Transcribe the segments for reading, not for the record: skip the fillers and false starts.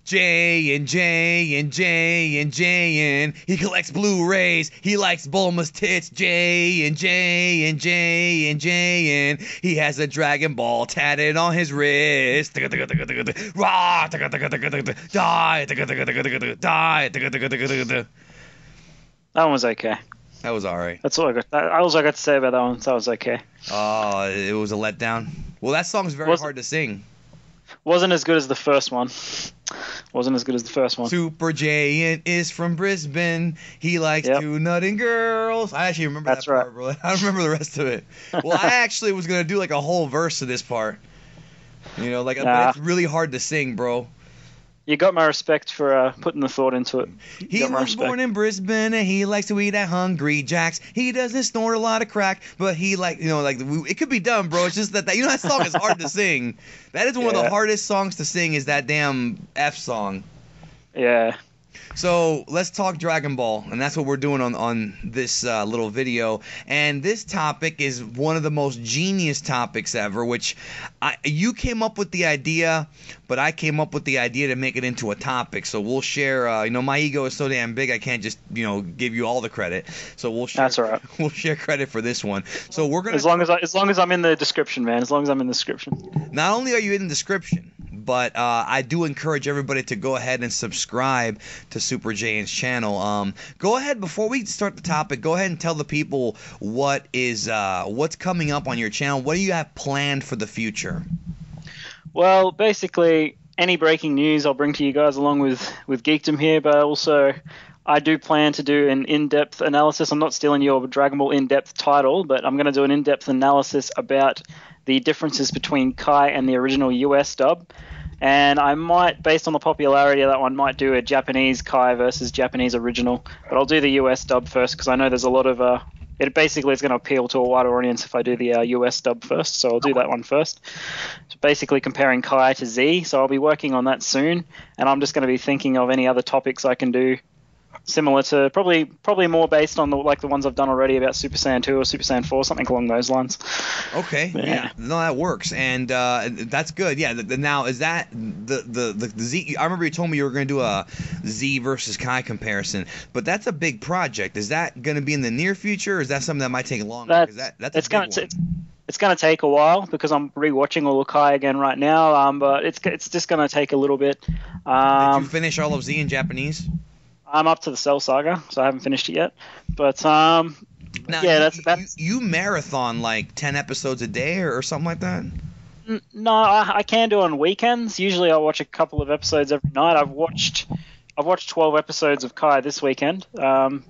Jayain. He collects Blu-rays. He likes Bulma's tits. Jayain. He has a Dragon Ball tatted on his wrist. Die. That one was okay. That was alright. That's all I got. All I got to say about that one. So that was okay. Oh, it was a letdown. Well, that song's very hard to sing. Wasn't as good as the first one. Super Jayain is from Brisbane. He likes to nutting girls. I actually remember that part, bro. I don't remember the rest of it. Well, I actually was gonna do like a whole verse of this part. You know, like but it's really hard to sing, bro. You got my respect for putting the thought into it. He was born in Brisbane and he likes to eat at Hungry Jack's. He doesn't snort a lot of crack, but he it could be done, bro. It's just that that song is hard to sing. That is one of the hardest songs to sing is that damn F song. Yeah. So let's talk Dragon Ball, and that's what we're doing on this little video. And this topic is one of the most genius topics ever, which you came up with the idea, but I came up with the idea to make it into a topic. So we'll share. My ego is so damn big, I can't just give you all the credit. So we'll share. That's all right. We'll share credit for this one. So we're gonna as long as I'm in the description, man. As long as I'm in the description. Not only are you in the description, but I do encourage everybody to go ahead and subscribe to Super Jayain's channel. Go ahead, before we start the topic, go ahead and tell the people what's coming up on your channel. What do you have planned for the future? Well, basically, any breaking news I'll bring to you guys along with Geekdom here, but also I do plan to do an in-depth analysis. I'm not stealing your Dragon Ball in-depth title, but I'm going to do an in-depth analysis about the differences between Kai and the original US dub. And I might, based on the popularity of that one, might do a Japanese Kai versus Japanese original. But I'll do the US dub first because I know there's a lot of... it basically is going to appeal to a wider audience if I do the US dub first. So I'll do that one first. So basically comparing Kai to Z. So I'll be working on that soon. And I'm just going to be thinking of any other topics I can do similar to probably more based on the ones I've done already about Super Saiyan 2 or Super Saiyan 4, something along those lines. Okay, yeah. No, that works, and that's good. Yeah. Now, is that the Z? I remember you told me you were going to do a Z versus Kai comparison, but that's a big project. Is that going to be in the near future, or is that something that might take longer? It's going to take a while because I'm rewatching all of Kai again right now. But it's just going to take a little bit. Did you finish all of Z in Japanese? I'm up to the Cell Saga, so I haven't finished it yet. But now, yeah, you marathon like 10 episodes a day or something like that? No, I can do on weekends. Usually I watch a couple of episodes every night. I've watched 12 episodes of Kai this weekend. But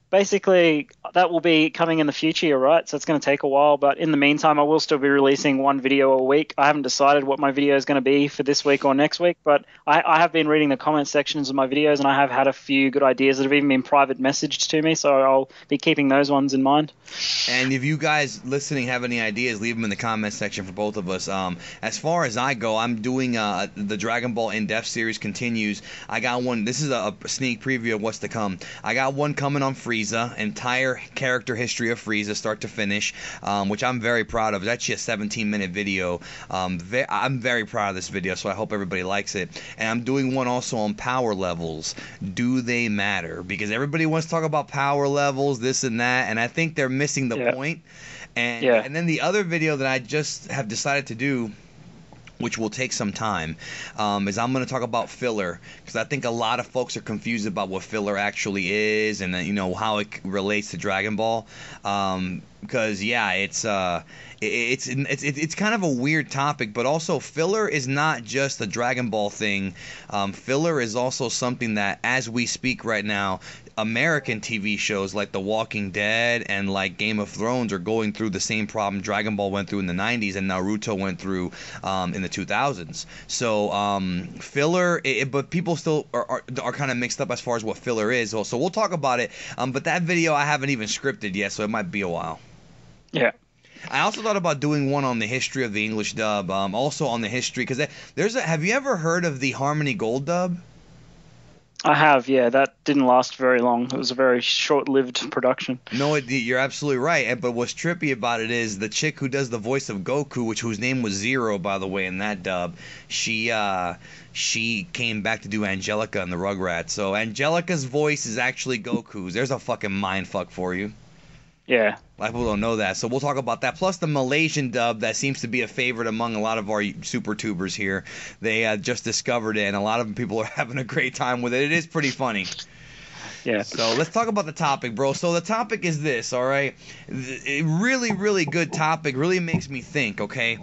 basically that will be coming in the future, you're right, so it's going to take a while, but in the meantime I will still be releasing one video a week. I haven't decided what my video is going to be for this week or next week, but I have been reading the comment sections of my videos and I have had a few good ideas that have even been private messaged to me, so I'll be keeping those ones in mind. And if you guys listening have any ideas, leave them in the comment section for both of us. As far as I go, I'm doing the Dragon Ball in-depth series continues. I got one, this is a sneak preview of what's to come. I got one coming on Frieza, entire character history of Frieza start to finish, which I'm very proud of. It's actually a 17-minute video. I'm very proud of this video, so I hope everybody likes it. And I'm doing one also on power levels. Do they matter? Because everybody wants to talk about power levels, this and that, and I think they're missing the point. And then the other video that I just have decided to do, which will take some time, is I'm going to talk about filler, because I think a lot of folks are confused about what filler actually is and how it relates to Dragon Ball. Because it's kind of a weird topic, but also filler is not just a Dragon Ball thing. Filler is also something that, as we speak right now, American TV shows like The Walking Dead and like Game of Thrones are going through the same problem Dragon Ball went through in the 90s and Naruto went through in the 2000s. So filler, but people still are kind of mixed up as far as what filler is. So we'll talk about it. But that video I haven't even scripted yet, so it might be a while. Yeah. I also thought about doing one on the history of the English dub, also on the history, because have you ever heard of the Harmony Gold dub? I have, yeah. That didn't last very long. It was a very short-lived production. No, you're absolutely right. But what's trippy about it is the chick who does the voice of Goku, whose name was Zero, by the way, in that dub, she came back to do Angelica in the Rugrats. So Angelica's voice is actually Goku's. There's a fucking mind fuck for you. Yeah. A lot of people don't know that, so we'll talk about that. Plus the Malaysian dub that seems to be a favorite among a lot of our super tubers here. They just discovered it, and a lot of people are having a great time with it. It is pretty funny. Yeah. So let's talk about the topic, bro. So the topic is this, all right? A really, really good topic. Really makes me think, okay?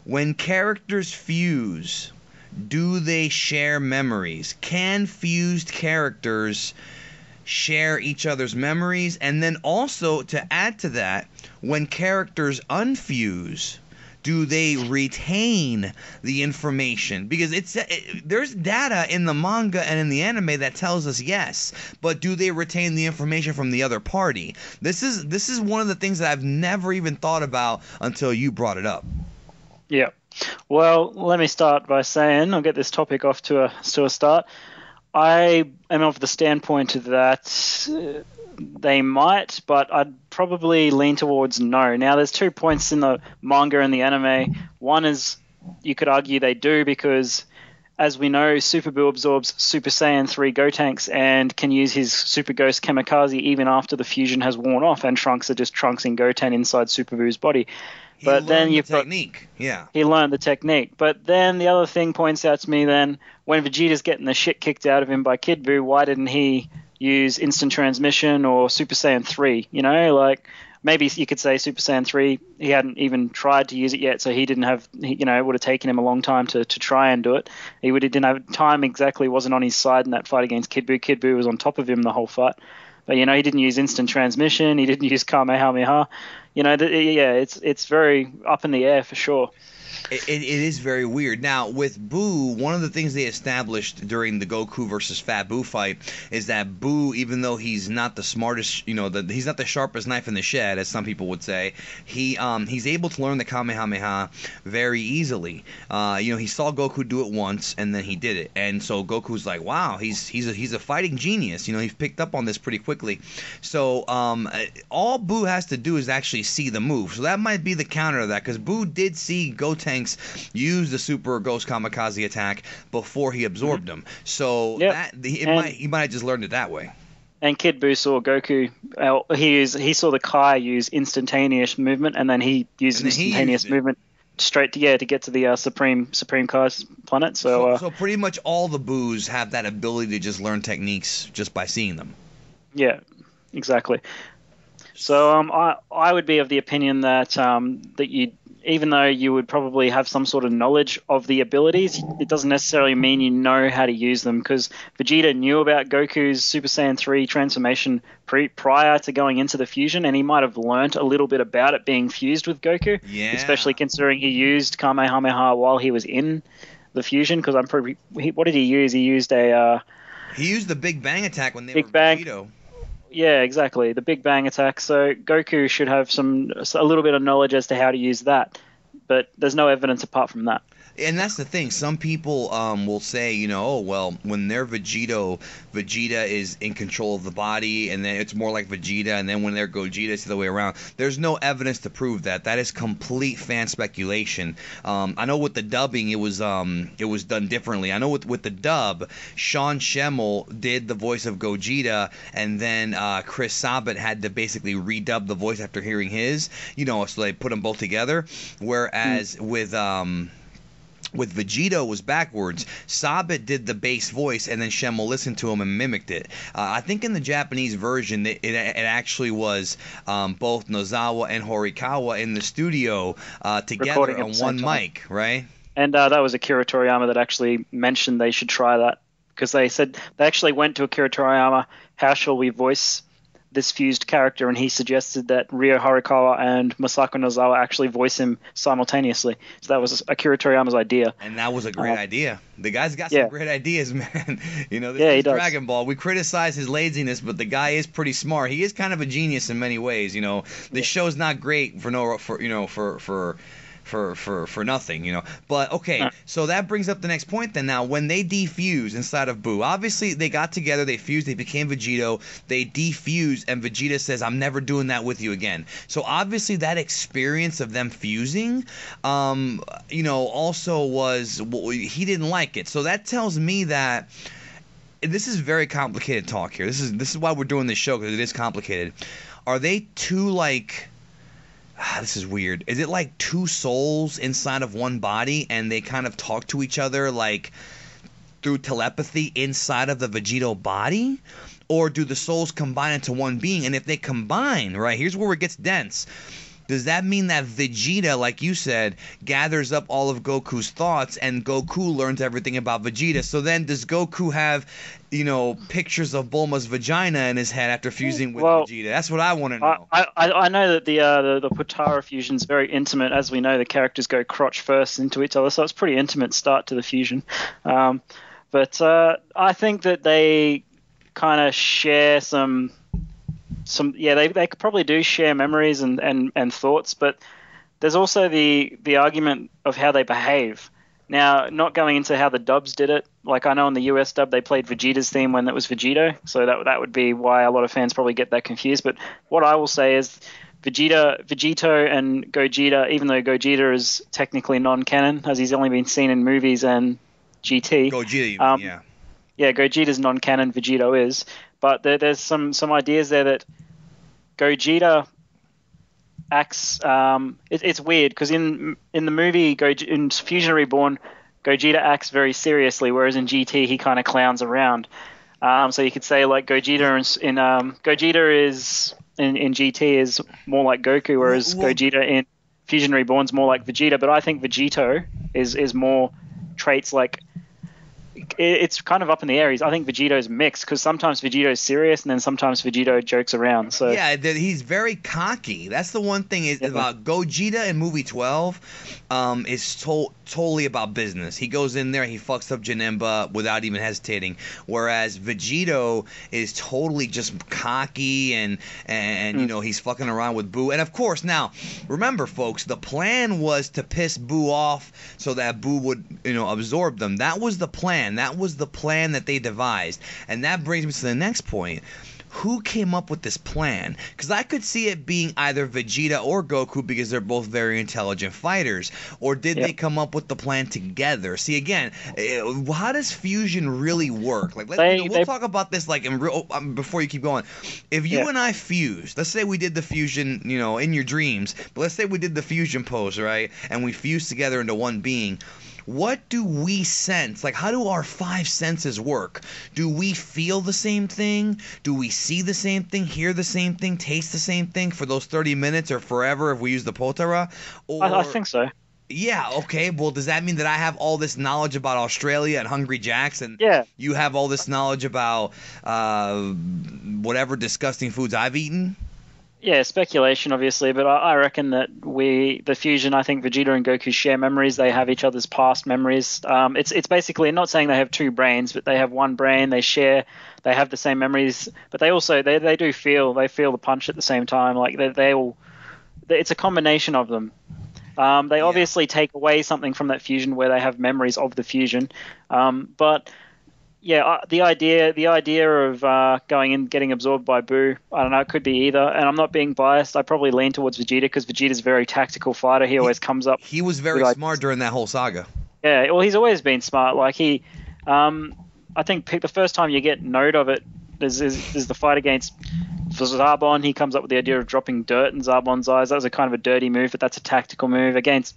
When characters fuse, do they share memories? Can fused characters share each other's memories? And then also, to add to that, when characters unfuse, do they retain the information? Because there's data in the manga and in the anime that tells us yes, but do they retain the information from the other party? This is one of the things that I've never even thought about until you brought it up. Yeah. Well, let me start by saying, I'll get this topic off to a start. I am of the standpoint that they might, but I'd probably lean towards no. Now, there's 2 points in the manga and the anime. One is you could argue they do because, as we know, Super Buu absorbs Super Saiyan 3 Gotenks and can use his Super Ghost Kamikaze even after the fusion has worn off, and Trunks are just Trunks in Goten inside Super Buu's body. But then you've got technique. Yeah. He learned the technique. But then the other thing points out to me then, when Vegeta's getting the shit kicked out of him by Kid Buu, why didn't he use instant transmission or Super Saiyan 3? You know, like maybe you could say Super Saiyan 3, he hadn't even tried to use it yet, so he didn't have, you know, it would have taken him a long time to try and do it. Didn't have time exactly, wasn't on his side in that fight against Kid Buu. Kid Buu was on top of him the whole fight. But, you know, he didn't use instant transmission. He didn't use Kamehameha. You know, it's very up in the air for sure. It is very weird. Now, with Buu, one of the things they established during the Goku versus Fat Buu fight is that Buu, even though he's not the smartest, you know, he's not the sharpest knife in the shed, as some people would say, he's able to learn the Kamehameha very easily. You know, he saw Goku do it once, and then he did it. And so Goku's like, wow, he's a fighting genius. You know, he's picked up on this pretty quickly. So all Buu has to do is actually see the move. So that might be the counter to that, because Buu did see Gotenks use the Super Ghost Kamikaze attack before he absorbed them. So he might have just learned it that way. And Kid Buu saw Goku. He saw the Kai use instantaneous movement, and then he used instantaneous movement straight to get to the Supreme Kai's planet. So pretty much all the Buus have that ability to just learn techniques just by seeing them. Yeah, exactly. So I would be of the opinion that even though you would probably have some sort of knowledge of the abilities, it doesn't necessarily mean you know how to use them, because Vegeta knew about Goku's Super Saiyan 3 transformation prior to going into the fusion, and he might have learnt a little bit about it being fused with Goku, especially considering he used Kamehameha while he was in the fusion, because what did he use? He used he used the Big Bang attack when they were Vegito. Yeah, exactly. The Big Bang attack. So Goku should have a little bit of knowledge as to how to use that, but there's no evidence apart from that. And that's the thing. Some people will say, you know, oh, well, when they're Vegeta is in control of the body, and then it's more like Vegeta, and then when they're Gogeta, it's the other way around. There's no evidence to prove that. That is complete fan speculation. I know with the dubbing, it was done differently. I know with the dub, Sean Schemmel did the voice of Gogeta, and then Chris Sabat had to basically redub the voice after hearing his. You know, so they put them both together. Whereas with Vegito was backwards. Sabat did the bass voice, and then Schemmel listened to him and mimicked it. I think in the Japanese version, it actually was both Nozawa and Horikawa in the studio together on one mic, right? And that was Akira Toriyama that actually mentioned they should try that, because they said they actually went to Akira Toriyama, how shall we voice this fused character, and he suggested that Ryo Horikawa and Masako Nozawa actually voice him simultaneously. So that was Akira Toriyama's idea. And that was a great idea. The guy's got some great ideas, man. You know, this is Dragon Ball. We criticize his laziness, but the guy is pretty smart. He is kind of a genius in many ways. You know, this show's not great for for nothing, you know. But okay, so that brings up the next point then. Now, when they defuse inside of Buu, obviously they got together, they fused, they became Vegito, they defused, and Vegeta says, "I'm never doing that with you again." So obviously that experience of them fusing, you know, also was, he didn't like it. So that tells me that this is very complicated talk here. This is why we're doing this show, because it is complicated. Are they two, like, this is weird. Is it like two souls inside of one body, and they kind of talk to each other like through telepathy inside of the Vegito body? Or do the souls combine into one being? And if they combine, right, here's where it gets dense. Does that mean that Vegeta, like you said, gathers up all of Goku's thoughts, and Goku learns everything about Vegeta? So then does Goku have, you know, pictures of Bulma's vagina in his head after fusing with Vegeta? That's what I want to know. I know that the PUAR fusion is very intimate. As we know, the characters go crotch first into each other, so it's a pretty intimate start to the fusion. But I think that they kind of share some they probably do share memories and thoughts, but there's also the argument of how they behave. Now, not going into how the dubs did it, like I know in the US dub they played Vegeta's theme when it was Vegito, so that would be why a lot of fans probably get that confused. But what I will say is Vegito and Gogeta, even though Gogeta is technically non-canon, as he's only been seen in movies and GT. Gogeta, yeah. Yeah, Gogeta's non-canon, Vegito is. But there's some ideas there that Gogeta acts. It's weird because in the movie in Fusion Reborn, Gogeta acts very seriously, whereas in GT he kind of clowns around. So you could say like Gogeta in GT is more like Goku, whereas Gogeta in Fusion Reborn is more like Vegeta. But I think Vegito is more traits like. It's kind of up in the air. I think Vegito's mixed because sometimes Vegito's serious and then sometimes Vegito jokes around. So yeah, he's very cocky. That's the one thing about Gogeta in movie 12 is totally about business. He goes in there, he fucks up Janemba without even hesitating. Whereas Vegito is totally just cocky and you know, he's fucking around with Buu. And of course, now remember, folks, the plan was to piss Buu off so that Buu would, you know, absorb them. That was the plan. That was the plan that they devised. And that brings me to the next point. Who came up with this plan? Because I could see it being either Vegeta or Goku because they're both very intelligent fighters. Or did they come up with the plan together? See, again, how does fusion really work? Like, we'll talk about this like in real before you keep going. If you and I fused, let's say we did the fusion, you know, in your dreams, but let's say we did the fusion pose, right? And we fused together into one being. What do we sense? Like, how do our five senses work? Do we feel the same thing? Do we see the same thing, hear the same thing, taste the same thing for those 30 minutes or forever if we use the PUAR? I think so. Yeah, okay. Well, does that mean that I have all this knowledge about Australia and Hungry Jacks, and you have all this knowledge about whatever disgusting foods I've eaten? Yeah, speculation, obviously, but I reckon that the fusion, I think Vegeta and Goku share memories. They have each other's past memories. It's basically not saying they have two brains, but they have one brain. They have the same memories, but they also they do feel the punch at the same time. Like it's a combination of them. They obviously take away something from that fusion where they have memories of the fusion, but. Yeah, the idea of going and getting absorbed by Buu, I don't know, it could be either. And I'm not being biased. I probably lean towards Vegeta because Vegeta's a very tactical fighter. He always comes up. He was very smart during that whole saga. Yeah, well, he's always been smart. Like I think the first time you get note of it is the fight against Zarbon. He comes up with the idea of dropping dirt in Zarbon's eyes. That was a kind of a dirty move, but that's a tactical move. Against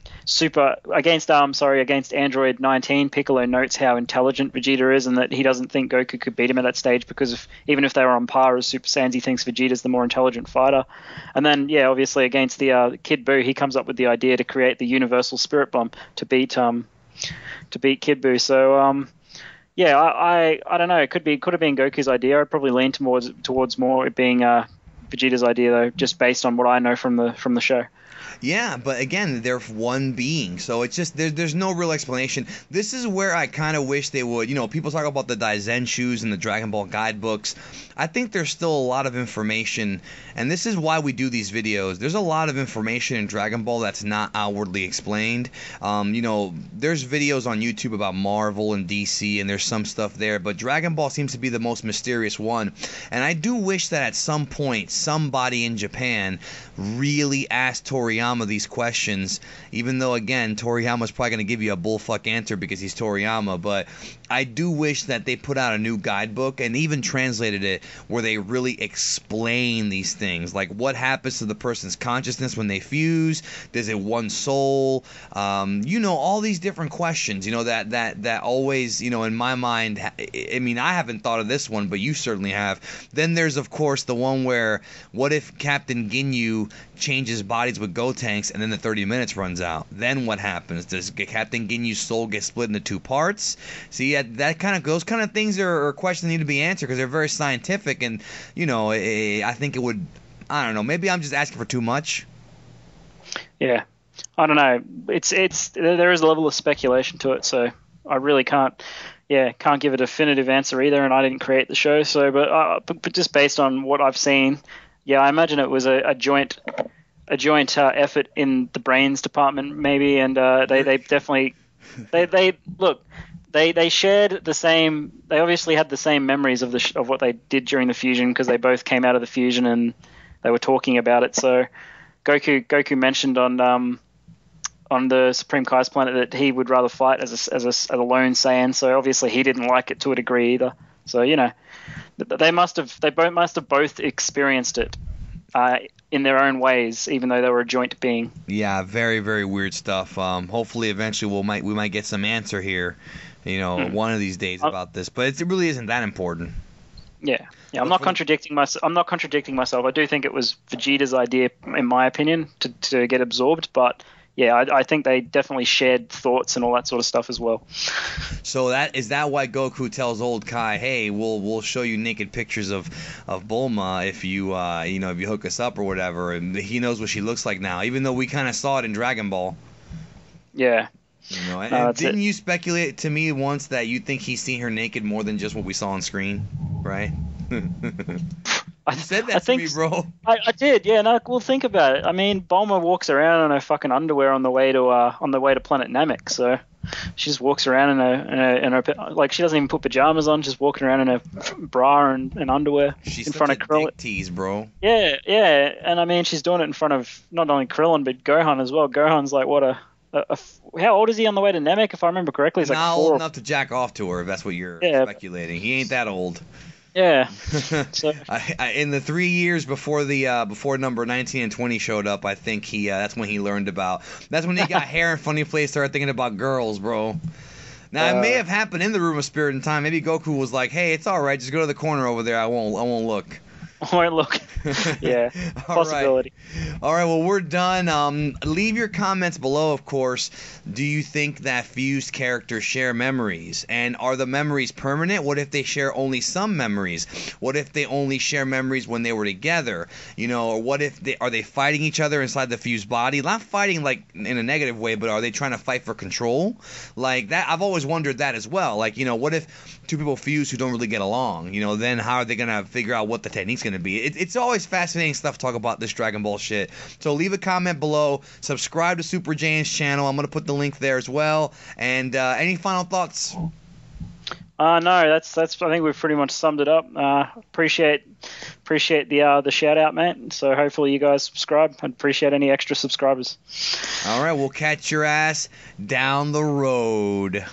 Android 19, Piccolo notes how intelligent Vegeta is and that he doesn't think Goku could beat him at that stage because even if they were on par as Super Saiyans, he thinks Vegeta's the more intelligent fighter. And then, obviously against the Kid Buu, he comes up with the idea to create the Universal Spirit Bomb to beat Kid Buu. So, yeah, I don't know. It could have been Goku's idea. I'd probably lean towards more it being Vegeta's idea, though, just based on what I know from the show. Yeah, but again, they're one being, so it's just there's no real explanation. This is where I kind of wish they would. People talk about the Daizenshu's and the Dragon Ball guidebooks. I think there's still a lot of information, and this is why we do these videos. There's a lot of information in Dragon Ball that's not outwardly explained. There's videos on YouTube about Marvel and DC, and there's some stuff there, but Dragon Ball seems to be the most mysterious one. And I do wish that at some point somebody in Japan really asked Toriyama these questions, even though, again, Toriyama's probably going to give you a bullfuck answer because he's Toriyama, but I do wish that they put out a new guidebook and even translated it where they really explain these things, like what happens to the person's consciousness when they fuse. Is it one soul? All these different questions, that always, in my mind, I mean, I haven't thought of this one, but you certainly have. Then there's, of course, the one where, what if Captain Ginyu changes bodies with Gotenks and then the 30 minutes runs out? Then what happens? Does Captain Ginyu's soul get split into two parts? See, those kind of things are questions that need to be answered because they're very scientific, and I think it would. I don't know. Maybe I'm just asking for too much. Yeah, I don't know. There is a level of speculation to it, so I really can't give a definitive answer either. And I didn't create the show, so but just based on what I've seen, yeah, I imagine it was a joint effort in the brains department maybe, and they definitely they shared the same. They obviously had the same memories of what they did during the fusion because they both came out of the fusion and they were talking about it. So Goku mentioned on the Supreme Kai's planet that he would rather fight as a lone Saiyan. So obviously he didn't like it to a degree either. So they must have both experienced it in their own ways, even though they were a joint being. Yeah, very, very weird stuff. Hopefully, eventually, we might get some answer here, one of these days about this. But it really isn't that important. Yeah. I'm not contradicting myself. I do think it was Vegeta's idea, in my opinion, to get absorbed. But yeah, I think they definitely shared thoughts and all that sort of stuff as well. So is that why Goku tells old Kai, "Hey, we'll show you naked pictures of Bulma if you if you hook us up or whatever." And he knows what she looks like now, even though we kind of saw it in Dragon Ball. Yeah. Didn't you speculate to me once that you think he's seen her naked more than just what we saw on screen, right? You said that to me, bro. I did, yeah. No, well, think about it. I mean, Bulma walks around in her fucking underwear on the way to planet Namek. So she just walks around in her like she doesn't even put pajamas on, just walking around in her bra and underwear. She's in front of Krillin. Dick tease, bro. Yeah, and I mean, she's doing it in front of not only Krillin but Gohan as well. Gohan's like how old is he on the way to Namek? If I remember correctly, he's like not 4 old enough to jack off to her. If that's what you're speculating, he ain't that old. Yeah. So in the 3 years before number 19 and 20 showed up, I think that's when he learned about. That's when he got hair and funny place, started thinking about girls, bro. Now it may have happened in the Room of Spirit and Time. Maybe Goku was like, "Hey, it's all right. Just go to the corner over there. I won't look." I won't look. Yeah, possibility. All right, well, we're done. Leave your comments below, of course. Do you think that fused characters share memories? And are the memories permanent? What if they share only some memories? What if they only share memories when they were together? Or what if are they fighting each other inside the fused body? Not fighting like in a negative way, but are they trying to fight for control? Like that, I've always wondered that as well. Like, what if two people fuse who don't really get along? Then how are they going to figure out what the technique's going to be? It's always fascinating stuff to talk about this Dragon Ball shit. So leave a comment below. Subscribe to Super Jayain's channel. I'm going to put the link there as well. And any final thoughts? No, that's. I think we've pretty much summed it up. Appreciate the shout out, mate. So hopefully you guys subscribe. I'd appreciate any extra subscribers. All right, we'll catch your ass down the road.